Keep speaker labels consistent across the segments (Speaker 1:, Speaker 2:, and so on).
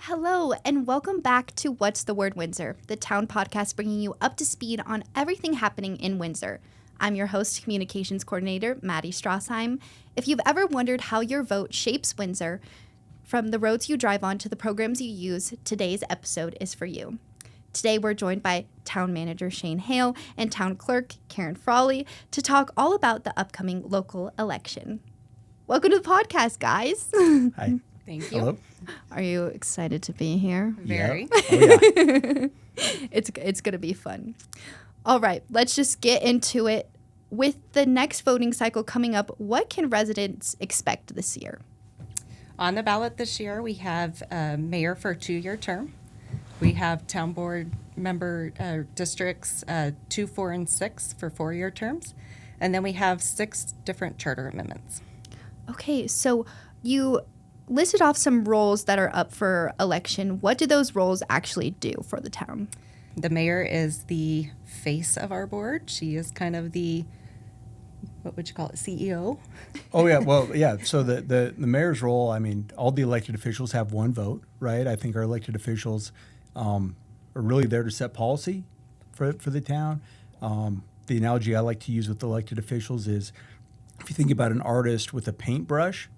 Speaker 1: Hello, and welcome back to What's the Word Windsor, the town podcast bringing you up to speed on everything happening in Windsor. I'm your host, Communications Coordinator, Maddie Strassheim. If you've ever wondered how your vote shapes Windsor, from the roads you drive on to the programs you use, today's episode is for you. Today, we're joined by Town Manager Shane Hale and Town Clerk Karen Frawley to talk all about the upcoming local election. Welcome to the podcast, guys.
Speaker 2: Hi.
Speaker 3: Thank you.
Speaker 2: Hello.
Speaker 1: Are you excited to be here?
Speaker 3: Very.
Speaker 2: Yeah. Oh, yeah.
Speaker 1: It's going to be fun. All right, let's just get into it. With the next voting cycle coming up, what can residents expect this year?
Speaker 3: On the ballot this year, we have a mayor for a 2-year term. We have town board member districts 2, 4, and 6 for 4-year terms. And then we have 6 different charter amendments.
Speaker 1: Okay, so you listed off some roles that are up for election. What do those roles actually do for the town?
Speaker 3: The mayor is the face of our board. She is kind of the, what would you call it, CEO?
Speaker 2: Oh, yeah. Well, yeah. So the mayor's role, I mean, all the elected officials have one vote, right? I think our elected officials are really there to set policy for the town. The analogy I like to use with elected officials is if you think about an artist with a paintbrush,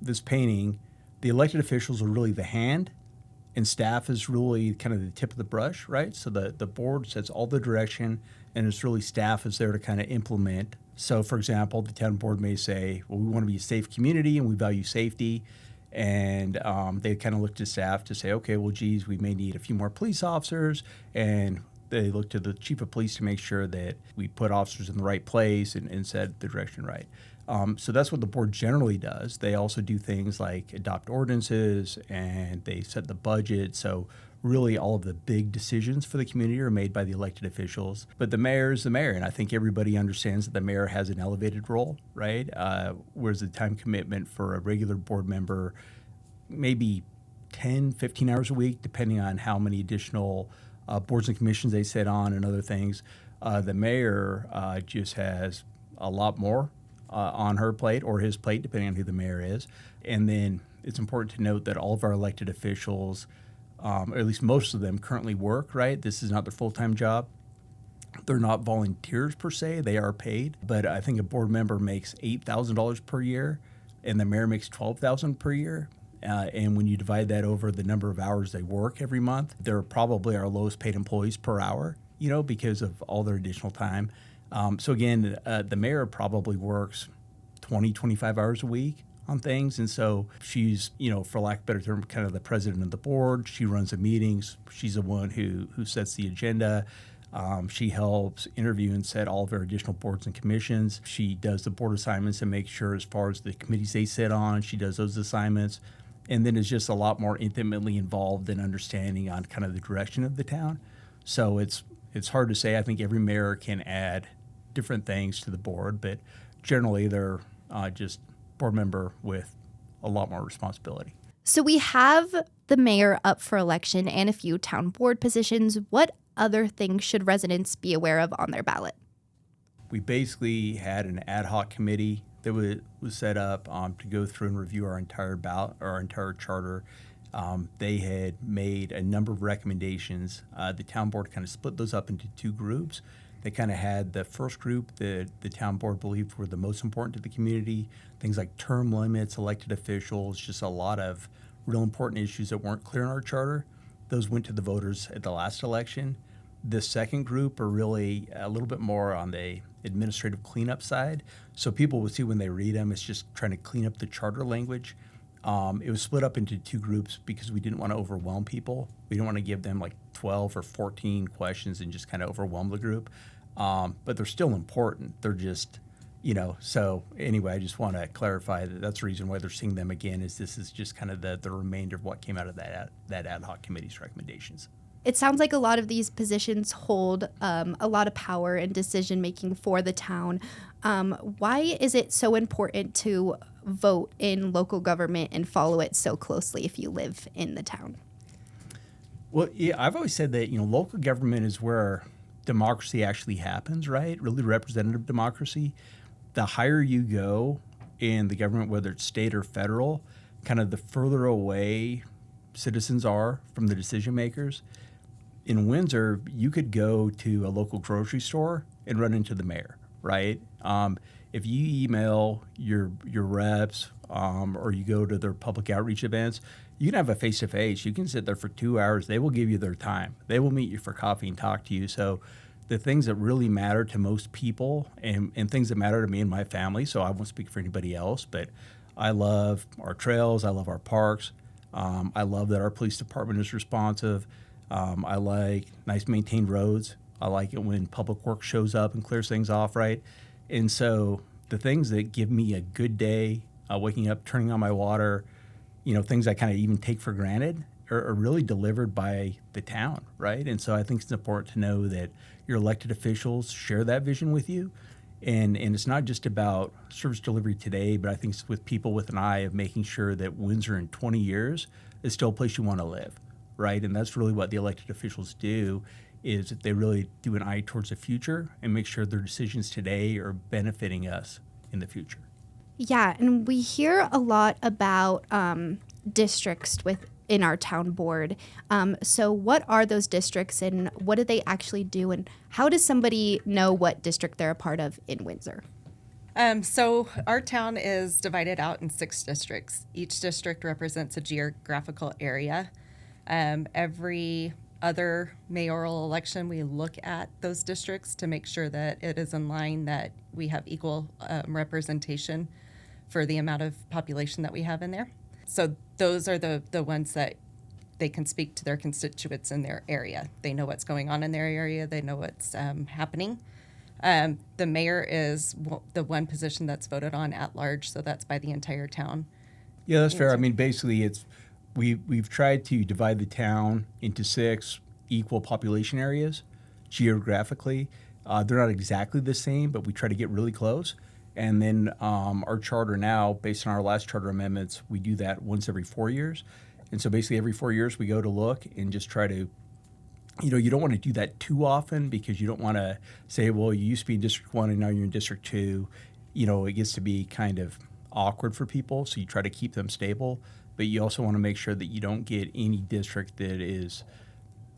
Speaker 2: this painting, the elected officials are really the hand, and staff is really kind of the tip of the brush, right? So the board sets all the direction, and it's really staff is there to kind of implement. So, for example, the town board may say, well, we want to be a safe community and we value safety. And they kind of look to staff to say, okay, well, geez, we may need a few more police officers. And they look to the chief of police to make sure that we put officers in the right place and set the direction right. So that's what the board generally does. They also do things like adopt ordinances and they set the budget. So really all of the big decisions for the community are made by the elected officials. But the mayor is the mayor, and I think everybody understands that the mayor has an elevated role, right? Whereas the time commitment for a regular board member, maybe 10, 15 hours a week, depending on how many additional boards and commissions they sit on and other things. The mayor just has a lot more on her plate or his plate, depending on who the mayor is. And then it's important to note that all of our elected officials, or at least most of them, currently work, right? This is not their full-time job. They're not volunteers per se. They are paid. But I think a board member makes $8,000 per year, and the mayor makes $12,000 per year. And when you divide that over the number of hours they work every month, they're probably our lowest paid employees per hour, because of all their additional time. So again, the mayor probably works 20, 25 hours a week on things. And so she's, for lack of a better term, kind of the president of the board. She runs the meetings. She's the one who sets the agenda. She helps interview and set all of our additional boards and commissions. She does the board assignments and makes sure as far as the committees they sit on, she does those assignments. And then is just a lot more intimately involved in understanding on kind of the direction of the town. So it's hard to say. I think every mayor can add different things to the board, but generally they're just board member with a lot more responsibility.
Speaker 1: So we have the mayor up for election and a few town board positions. What other things should residents be aware of on their ballot?
Speaker 2: We basically had an ad hoc committee that was set up to go through and review our entire ballot, our entire charter. They had made a number of recommendations. The town board kind of split those up into 2 groups. They kind of had the first group that the town board believed were the most important to the community, things like term limits, elected officials, just a lot of real important issues that weren't clear in our charter. Those went to the voters at the last election. The second group are really a little bit more on the administrative cleanup side. So people will see when they read them, it's just trying to clean up the charter language. It was split up into 2 groups because we didn't want to overwhelm people. We didn't want to give them like 12 or 14 questions and just kind of overwhelm the group. But they're still important. They're just, so anyway, I just want to clarify that that's the reason why they're seeing them again is this is just kind of the remainder of what came out of that ad hoc committee's recommendations.
Speaker 1: It sounds like a lot of these positions hold a lot of power and decision-making for the town. Why is it so important to vote in local government and follow it so closely if you live in the town?
Speaker 2: Well, yeah, I've always said that, local government is where democracy actually happens, right? Really representative democracy. The higher you go in the government, whether it's state or federal, kind of the further away citizens are from the decision makers. In Windsor, you could go to a local grocery store and run into the mayor, right? If you email your reps or you go to their public outreach events, you can have a face-to-face. You can sit there for 2 hours. They will give you their time. They will meet you for coffee and talk to you. So the things that really matter to most people and things that matter to me and my family, so I won't speak for anybody else, but I love our trails. I love our parks. I love that our police department is responsive. I like nice maintained roads. I like it when public works shows up and clears things off, right? And so the things that give me a good day, waking up, turning on my water, things I kind of even take for granted are really delivered by the town, right? And so I think it's important to know that your elected officials share that vision with you. And it's not just about service delivery today, but I think it's with people with an eye of making sure that Windsor in 20 years is still a place you want to live, right? And that's really what the elected officials do, is that they really do an eye towards the future and make sure their decisions today are benefiting us in the future.
Speaker 1: Yeah, and we hear a lot about districts in our town board. So what are those districts and what do they actually do, and how does somebody know what district they're a part of in Windsor?
Speaker 3: So our town is divided out in 6 districts. Each district represents a geographical area. Every other mayoral election, we look at those districts to make sure that it is in line, that we have equal representation for the amount of population that we have in there. So those are the ones that they can speak to their constituents in their area. They know what's going on in their area. They know what's happening. The mayor is the one position that's voted on at large, so that's by the entire town.
Speaker 2: Yeah, that's fair. I mean, basically, we've tried to divide the town into 6 equal population areas geographically. They're not exactly the same, but we try to get really close. And then our charter now, based on our last charter amendments, we do that once every 4 years. And so basically every 4 years we go to look and just try to, you don't want to do that too often, because you don't want to say, well, you used to be in District 1 and now you're in District 2. It gets to be kind of awkward for people, so you try to keep them stable. But you also want to make sure that you don't get any district that is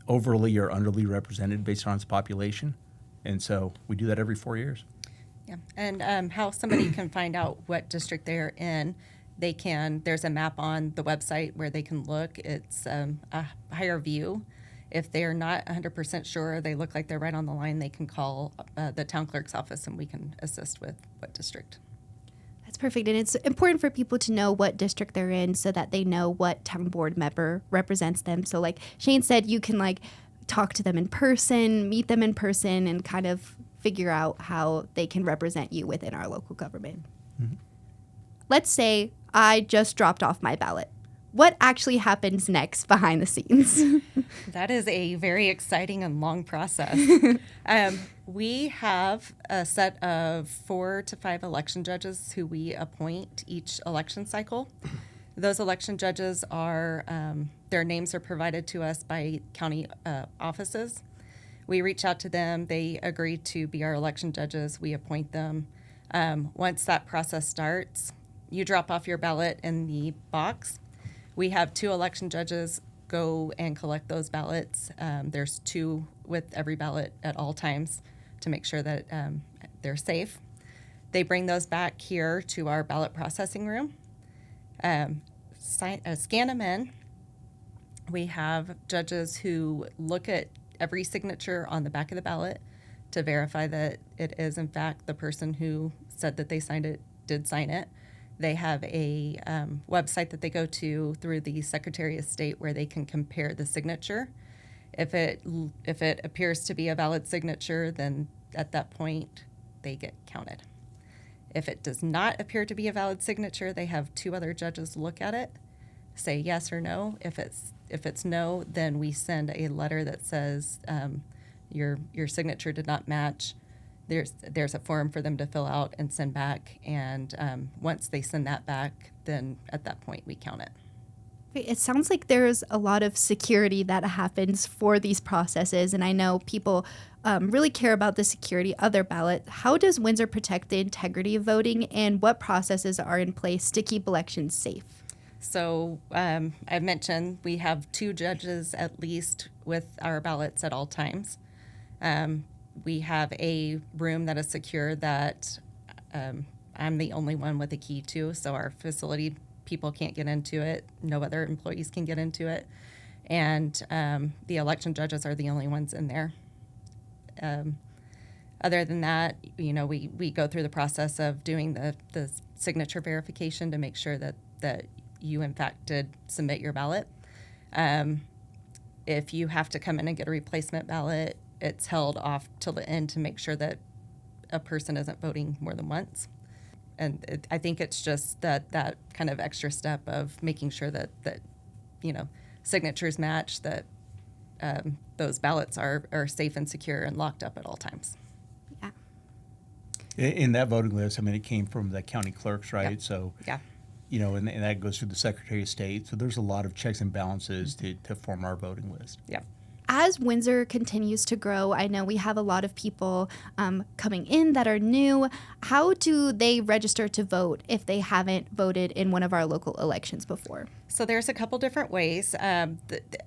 Speaker 2: overly or underly represented based on its population. And so we do that every 4 years.
Speaker 3: Yeah, and how somebody can find out what district they're in, there's a map on the website where they can look. It's a higher view. If they're not 100% sure, they look like they're right on the line, they can call the town clerk's office and we can assist with what district.
Speaker 1: That's perfect. And it's important for people to know what district they're in so that they know what town board member represents them. So like Shane said, you can talk to them in person, meet them in person, and kind of figure out how they can represent you within our local government. Mm-hmm. Let's say I just dropped off my ballot. What actually happens next behind the scenes?
Speaker 3: That is a very exciting and long process. We have a set of 4 to 5 election judges who we appoint each election cycle. Those election judges are, their names are provided to us by county offices. We reach out to them. They agree to be our election judges. We appoint them. Once that process starts, you drop off your ballot in the box. We have 2 election judges go and collect those ballots. There's 2 with every ballot at all times to make sure that they're safe. They bring those back here to our ballot processing room, scan them in. We have judges who look at every signature on the back of the ballot to verify that it is, in fact, the person who said that they signed it did sign it. They have a website that they go to through the Secretary of State where they can compare the signature. If it appears to be a valid signature, then at that point they get counted. If it does not appear to be a valid signature, they have 2 other judges look at it, say yes or no. If it's no, then we send a letter that says your signature did not match. There's a form for them to fill out and send back, and once they send that back, then at that point we count it.
Speaker 1: It sounds like there's a lot of security that happens for these processes, and I know people really care about the security of their ballot. How does Windsor protect the integrity of voting, and what processes are in place to keep elections safe?
Speaker 3: So I mentioned we have 2 judges at least with our ballots at all times. We have a room that is secure that I'm the only one with a key to, so our facility people can't get into it. No other employees can get into it. And the election judges are the only ones in there. Other than that, we go through the process of doing the signature verification to make sure that you, in fact, did submit your ballot. If you have to come in and get a replacement ballot, it's held off till the end to make sure that a person isn't voting more than once. And I think it's just that kind of extra step of making sure that signatures match, that those ballots are safe and secure and locked up at all times.
Speaker 1: Yeah.
Speaker 2: In that voting list, I mean, it came from the county clerks, right?
Speaker 3: Yep.
Speaker 2: So,
Speaker 3: Yeah.
Speaker 2: And that goes through the Secretary of State. So there's a lot of checks and balances to form our voting list.
Speaker 3: Yeah.
Speaker 1: As Windsor continues to grow, I know we have a lot of people coming in that are new. How do they register to vote if they haven't voted in one of our local elections before?
Speaker 3: So there's a couple different ways.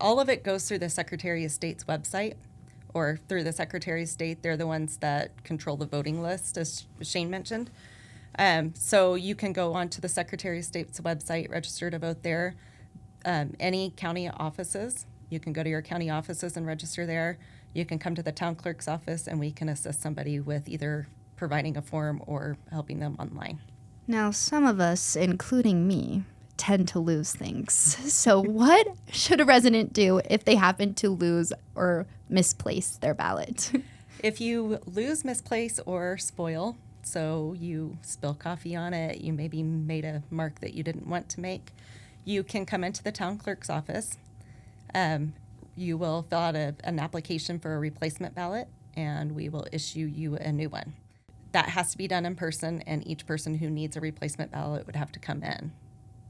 Speaker 3: All of it goes through the Secretary of State's website or through the Secretary of State. They're the ones that control the voting list, as Shane mentioned. So you can go onto the Secretary of State's website, register to vote there. Any county offices, you can go to your county offices and register there. You can come to the town clerk's office and we can assist somebody with either providing a form or helping them online.
Speaker 1: Now, some of us, including me, tend to lose things. So what should a resident do if they happen to lose or misplace their ballot?
Speaker 3: If you lose, misplace, or spoil, so you spill coffee on it, you maybe made a mark that you didn't want to make, you can come into the town clerk's office. You will fill out an application for a replacement ballot, and we will issue you a new one. That has to be done in person, and each person who needs a replacement ballot would have to come in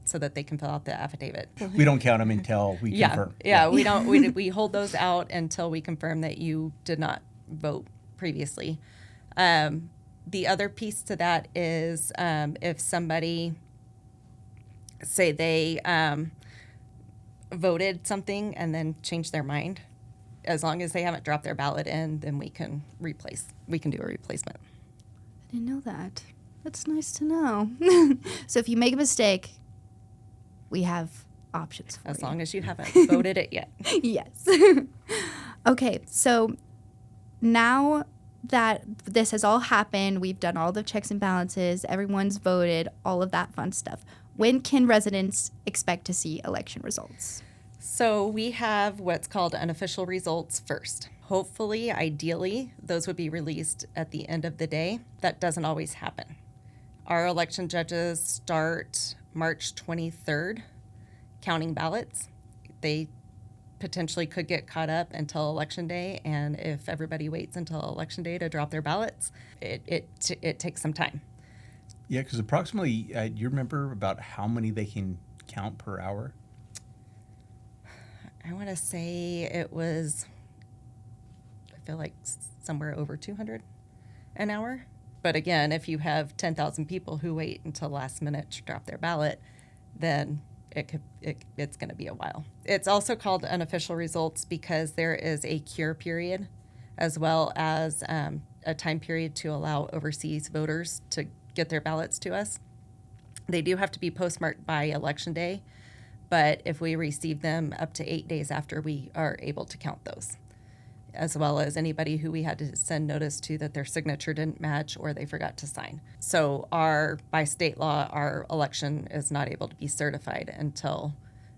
Speaker 3: so that they can fill out the affidavit.
Speaker 2: We don't count them until we confirm.
Speaker 3: Yeah, we don't. We hold those out until we confirm that you did not vote previously. The other piece to that is if somebody, say they voted something and then changed their mind, as long as they haven't dropped their ballot in, then we can do a replacement.
Speaker 1: I didn't know that. That's nice to know. So if you make a mistake, we have options for you.
Speaker 3: As long as you haven't voted it yet.
Speaker 1: Yes. Okay, so now that this has all happened, we've done all the checks and balances, everyone's voted, all of that fun stuff. When can residents expect to see election results?
Speaker 3: So we have what's called unofficial results first. Hopefully, ideally, those would be released at the end of the day. That doesn't always happen. Our election judges start March 23rd counting ballots. They potentially could get caught up until Election Day, and if everybody waits until Election Day to drop their ballots, it takes some time.
Speaker 2: Yeah, because approximately, do you remember about how many they can count per hour?
Speaker 3: I want to say it was, I feel like somewhere over 200 an hour. But again, if you have 10,000 people who wait until last minute to drop their ballot, then it's going to be a while. It's also called unofficial results because there is a cure period as well as a time period to allow overseas voters to get their ballots to us. They do have to be postmarked by Election Day, but if we receive them up to 8 days after, we are able to count those, as well as anybody who we had to send notice to that their signature didn't match or they forgot to sign. So by state law, our election is not able to be certified until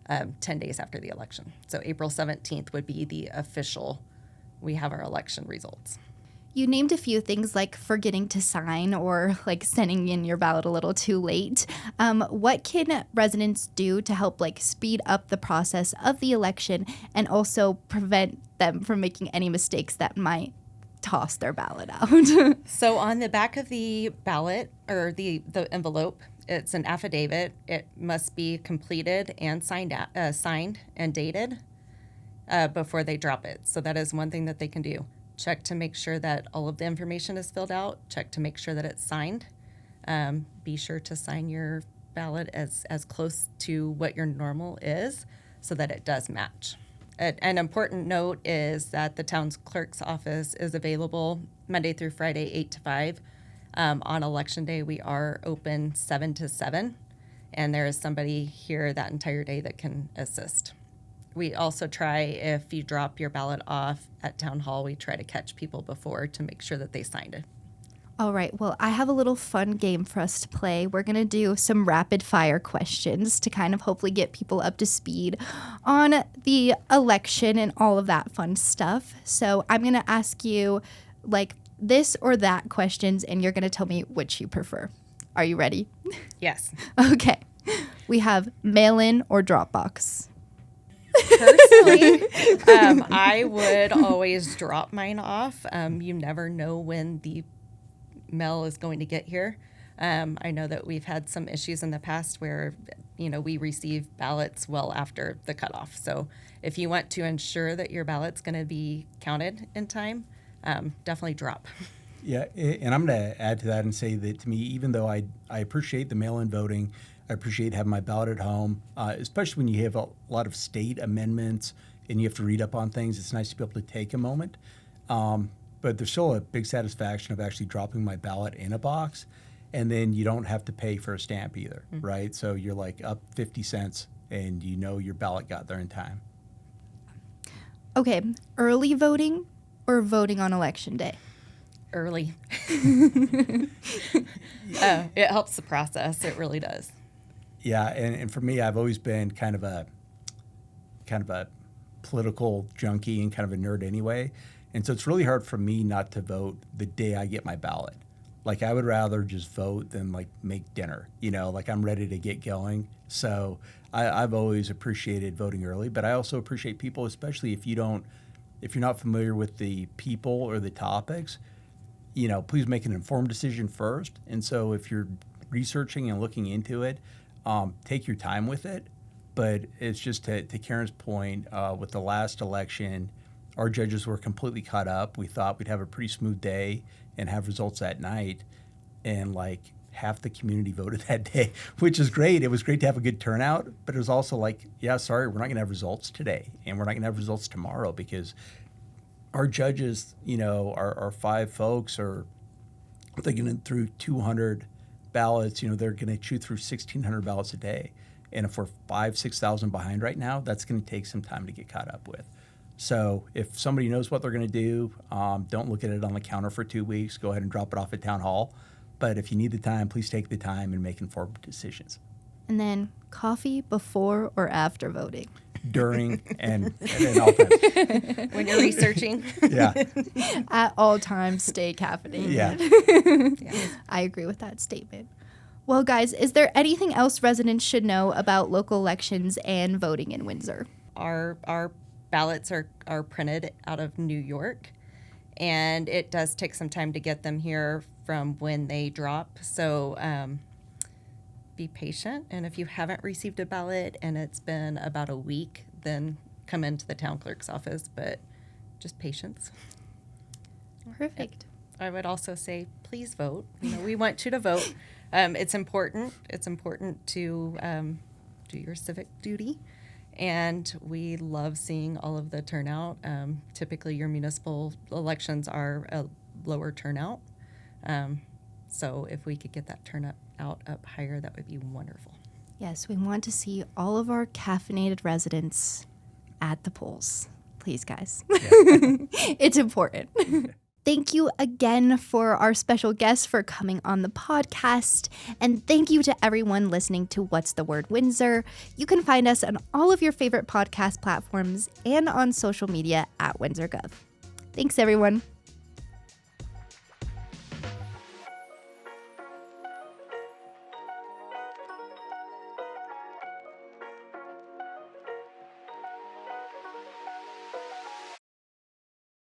Speaker 3: 10 days after the election. So April 17th would be the official, we have our election results.
Speaker 1: You named a few things like forgetting to sign or like sending in your ballot a little too late. What can residents do to help speed up the process of the election and also prevent them from making any mistakes that might toss their ballot out?
Speaker 3: So on the back of the ballot or the envelope, it's an affidavit. It must be completed and signed and dated before they drop it. So that is one thing that they can do. Check to make sure that all of the information is filled out. Check to make sure that it's signed. Be sure to sign your ballot as close to what your normal is so that it does match. An important note is that the town clerk's office is available Monday through Friday, 8 to 5. On election day, we are open 7 to 7, and there is somebody here that entire day that can assist. We also try, if you drop your ballot off at town hall, we try to catch people before to make sure that they signed it.
Speaker 1: All right, well, I have a little fun game for us to play. We're going to do some rapid fire questions to kind of hopefully get people up to speed on the election and all of that fun stuff. So I'm going to ask you like this or that questions, and you're going to tell me which you prefer. Are you ready?
Speaker 3: Yes.
Speaker 1: Okay. We have mail-in or Dropbox.
Speaker 3: Personally, I would always drop mine off. You never know when the mail is going to get here. I know that we've had some issues in the past where, we receive ballots well after the cutoff. So if you want to ensure that your ballot's going to be counted in time, definitely drop.
Speaker 2: Yeah, and I'm going to add to that and say that to me, even though I appreciate the mail-in voting, I appreciate having my ballot at home, especially when you have a lot of state amendments and you have to read up on things. It's nice to be able to take a moment. But there's still a big satisfaction of actually dropping my ballot in a box, and then you don't have to pay for a stamp either, right? So you're like up 50 cents, and your ballot got there in time.
Speaker 1: Okay, early voting or voting on election day?
Speaker 3: Early. It helps the process. It really does.
Speaker 2: Yeah, and for me, I've always been kind of a political junkie and kind of a nerd anyway. And so it's really hard for me not to vote the day I get my ballot. Like, I would rather just vote than like make dinner, like I'm ready to get going. So I've always appreciated voting early, but I also appreciate people, especially if you're not familiar with the people or the topics, please make an informed decision first. And so if you're researching and looking into it, take your time with it. But it's just to Karen's point, with the last election, our judges were completely caught up. We thought we'd have a pretty smooth day and have results that night. And like half the community voted that day, which is great. It was great to have a good turnout, but it was also like, yeah, sorry, we're not going to have results today. And we're not going to have results tomorrow because our judges, our 5 folks are thinking through 200 ballots. They're going to chew through 1,600 ballots a day. And if we're 6,000 behind right now, that's going to take some time to get caught up with. So if somebody knows what they're going to do, don't look at it on the counter for 2 weeks. Go ahead and drop it off at Town Hall. But if you need the time, please take the time and make informed decisions.
Speaker 1: And then coffee before or after voting?
Speaker 2: During and all times.
Speaker 3: When you're researching.
Speaker 2: Yeah.
Speaker 1: At all times, stay caffeinated.
Speaker 2: Yeah.
Speaker 1: I agree with that statement. Well, guys, is there anything else residents should know about local elections and voting in Windsor?
Speaker 3: Our ballots are printed out of New York, and it does take some time to get them here from when they drop. So be patient, and if you haven't received a ballot and it's been about a week, then come into the town clerk's office, but just patience.
Speaker 1: Perfect.
Speaker 3: I would also say, please vote. We want you to vote. It's important. It's important to do your civic duty. And we love seeing all of the turnout. Typically, your municipal elections are a lower turnout. So if we could get that turnout up higher, that would be wonderful.
Speaker 1: Yes, we want to see all of our caffeinated residents at the polls. Please, guys. Yeah. It's important. Thank you again for our special guests for coming on the podcast. And thank you to everyone listening to What's the Word Windsor. You can find us on all of your favorite podcast platforms and on social media at WindsorGov. Thanks, everyone.